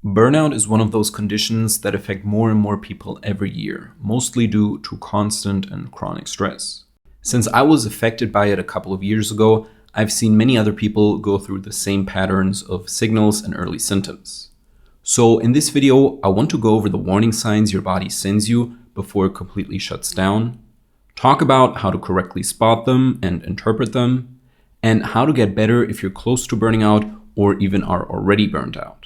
Burnout is one of those conditions that affect more and more people every year, mostly due to constant and chronic stress. Since I was affected by it a couple of years ago, I've seen many other people go through the same patterns of signals and early symptoms. So in this video, I want to go over the warning signs your body sends you before it completely shuts down, talk about how to correctly spot them and interpret them, and how to get better if you're close to burning out or even are already burned out.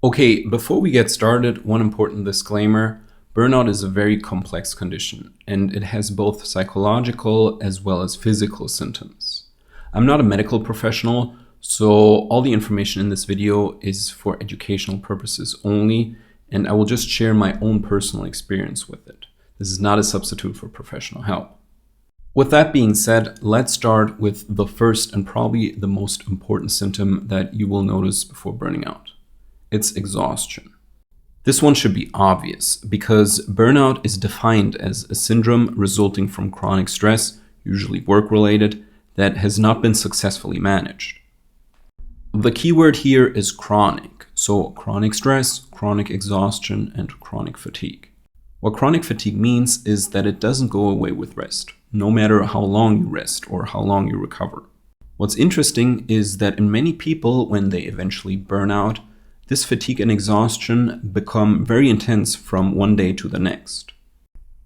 Okay, before we get started, one important disclaimer. Burnout is a very complex condition, and it has both psychological as well as physical symptoms. I'm not a medical professional, so all the information in this video is for educational purposes only, and I will just share my own personal experience with it. This is not a substitute for professional help. With that being said, let's start with the first and probably the most important symptom that you will notice before burning out. It's exhaustion. This one should be obvious because burnout is defined as a syndrome resulting from chronic stress, usually work-related, that has not been successfully managed. The key word here is chronic, so chronic stress, chronic exhaustion, and chronic fatigue. What chronic fatigue means is that it doesn't go away with rest, no matter how long you rest or how long you recover. What's interesting is that in many people, when they eventually burn out, this fatigue and exhaustion become very intense from one day to the next.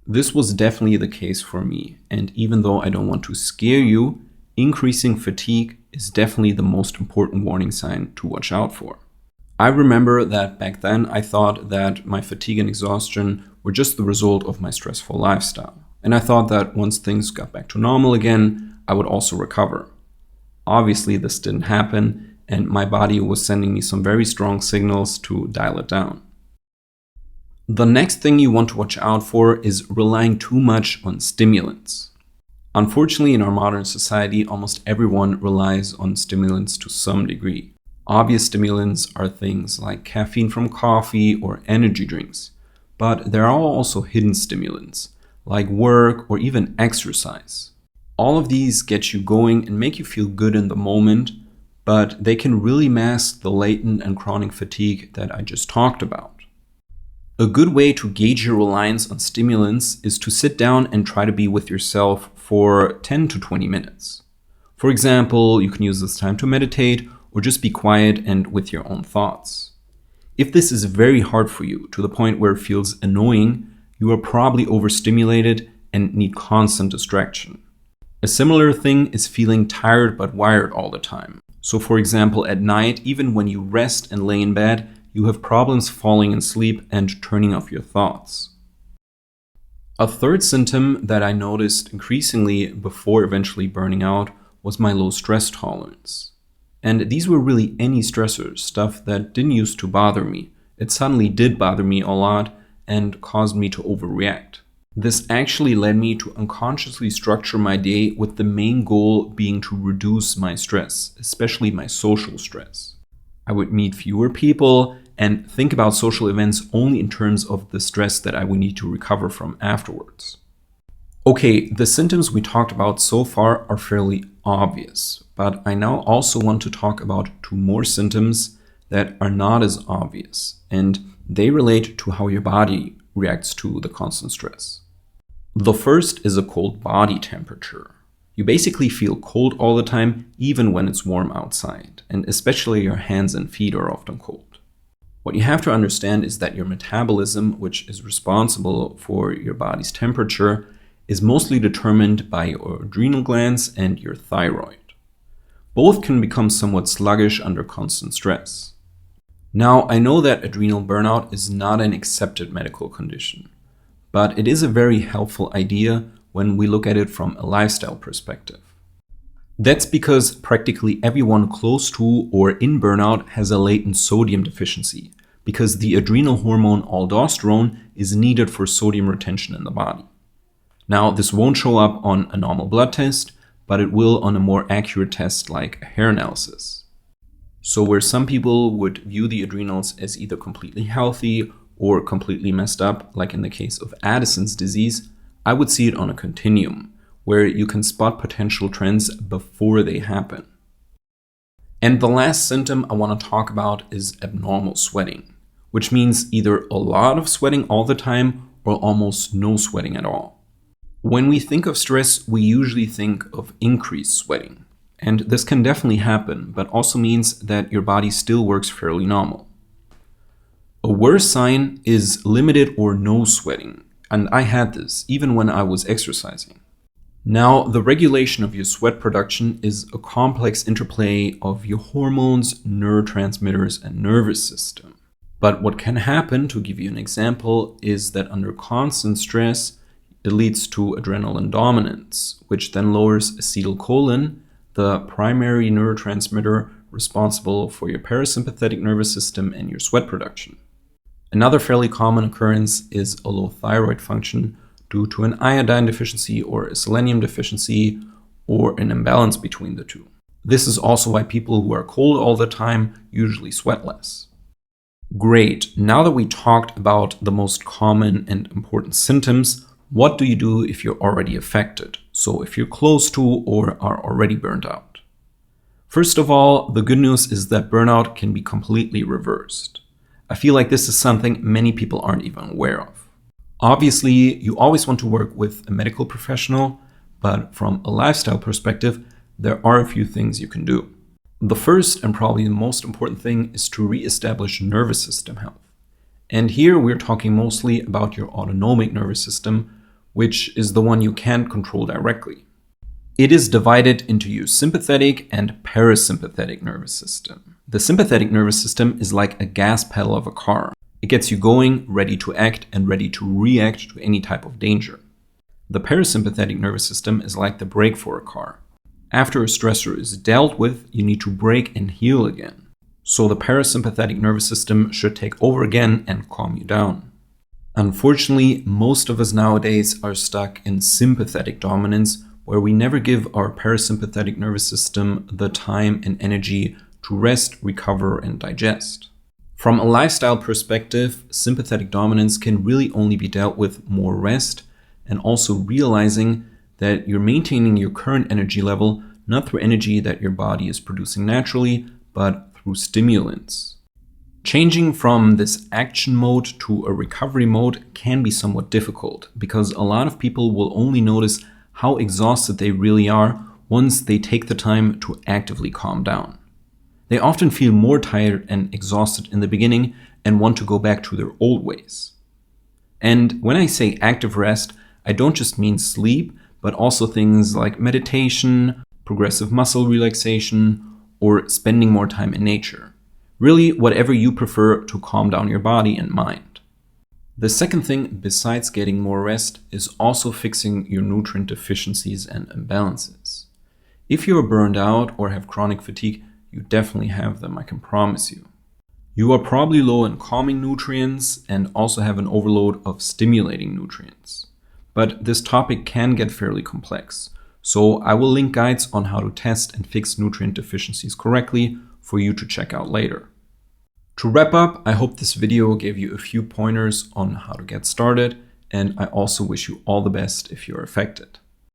This was definitely the case for me, and even though I don't want to scare you, increasing fatigue is definitely the most important warning sign to watch out for. I remember that back then I thought that my fatigue and exhaustion were just the result of my stressful lifestyle, and I thought that once things got back to normal again, I would also recover. Obviously, this didn't happen, and my body was sending me some very strong signals to dial it down. The next thing you want to watch out for is relying too much on stimulants. Unfortunately, in our modern society, almost everyone relies on stimulants to some degree. Obvious stimulants are things like caffeine from coffee or energy drinks, but there are also hidden stimulants, like work or even exercise. All of these get you going and make you feel good in the moment, but they can really mask the latent and chronic fatigue that I just talked about. A good way to gauge your reliance on stimulants is to sit down and try to be with yourself for 10 to 20 minutes. For example, you can use this time to meditate or just be quiet and with your own thoughts. If this is very hard for you to the point where it feels annoying, you are probably overstimulated and need constant distraction. A similar thing is feeling tired but wired all the time. So for example, at night, even when you rest and lay in bed, you have problems falling asleep and turning off your thoughts. A third symptom that I noticed increasingly before eventually burning out was my low stress tolerance. And these were really any stressors, stuff that didn't used to bother me. It suddenly did bother me a lot and caused me to overreact. This actually led me to unconsciously structure my day with the main goal being to reduce my stress, especially my social stress. I would meet fewer people and think about social events only in terms of the stress that I would need to recover from afterwards. Okay, the symptoms we talked about so far are fairly obvious, but I now also want to talk about two more symptoms that are not as obvious, and they relate to how your body reacts to the constant stress. The first is a cold body temperature. You basically feel cold all the time, even when it's warm outside, and especially your hands and feet are often cold. What you have to understand is that your metabolism, which is responsible for your body's temperature, is mostly determined by your adrenal glands and your thyroid. Both can become somewhat sluggish under constant stress. Now, I know that adrenal burnout is not an accepted medical condition, but it is a very helpful idea when we look at it from a lifestyle perspective. That's because practically everyone close to or in burnout has a latent sodium deficiency, because the adrenal hormone aldosterone is needed for sodium retention in the body. Now, this won't show up on a normal blood test, but it will on a more accurate test like a hair analysis. So where some people would view the adrenals as either completely healthy or completely messed up, like in the case of Addison's disease, I would see it on a continuum, where you can spot potential trends before they happen. And the last symptom I want to talk about is abnormal sweating. which means either a lot of sweating all the time or almost no sweating at all. When we think of stress, we usually think of increased sweating. And this can definitely happen, but also means that your body still works fairly normal. A worse sign is limited or no sweating, and I had this even when I was exercising. Now, the regulation of your sweat production is a complex interplay of your hormones, neurotransmitters, and nervous system. But what can happen, to give you an example, is that under constant stress, it leads to adrenaline dominance, which then lowers acetylcholine, the primary neurotransmitter responsible for your parasympathetic nervous system and your sweat production. Another fairly common occurrence is a low thyroid function due to an iodine deficiency or a selenium deficiency or an imbalance between the two. This is also why people who are cold all the time usually sweat less. Great, now that we talked about the most common and important symptoms, what do you do if you're already affected? So if you're close to or are already burned out. First of all, the good news is that burnout can be completely reversed. I feel like this is something many people aren't even aware of. Obviously, you always want to work with a medical professional, but from a lifestyle perspective, there are a few things you can do. The first and probably the most important thing is to reestablish nervous system health. And here we're talking mostly about your autonomic nervous system, which is the one you can't control directly. It is divided into your sympathetic and parasympathetic nervous system. The sympathetic nervous system is like a gas pedal of a car. It gets you going, ready to act, and ready to react to any type of danger. The parasympathetic nervous system is like the brake for a car. After a stressor is dealt with, you need to brake and heal again. So the parasympathetic nervous system should take over again and calm you down. Unfortunately, most of us nowadays are stuck in sympathetic dominance, where we never give our parasympathetic nervous system the time and energy to rest, recover, and digest. From a lifestyle perspective, sympathetic dominance can really only be dealt with more rest and also realizing that you're maintaining your current energy level not through energy that your body is producing naturally, but through stimulants. Changing from this action mode to a recovery mode can be somewhat difficult because a lot of people will only notice how exhausted they really are once they take the time to actively calm down. They often feel more tired and exhausted in the beginning and want to go back to their old ways. And when I say active rest, I don't just mean sleep, but also things like meditation, progressive muscle relaxation, or spending more time in nature. Really, whatever you prefer to calm down your body and mind. The second thing, besides getting more rest, is also fixing your nutrient deficiencies and imbalances. If you're burned out or have chronic fatigue, you definitely have them, I can promise you. You are probably low in calming nutrients and also have an overload of stimulating nutrients. But this topic can get fairly complex, so I will link guides on how to test and fix nutrient deficiencies correctly for you to check out later. To wrap up, I hope this video gave you a few pointers on how to get started, and I also wish you all the best if you're affected.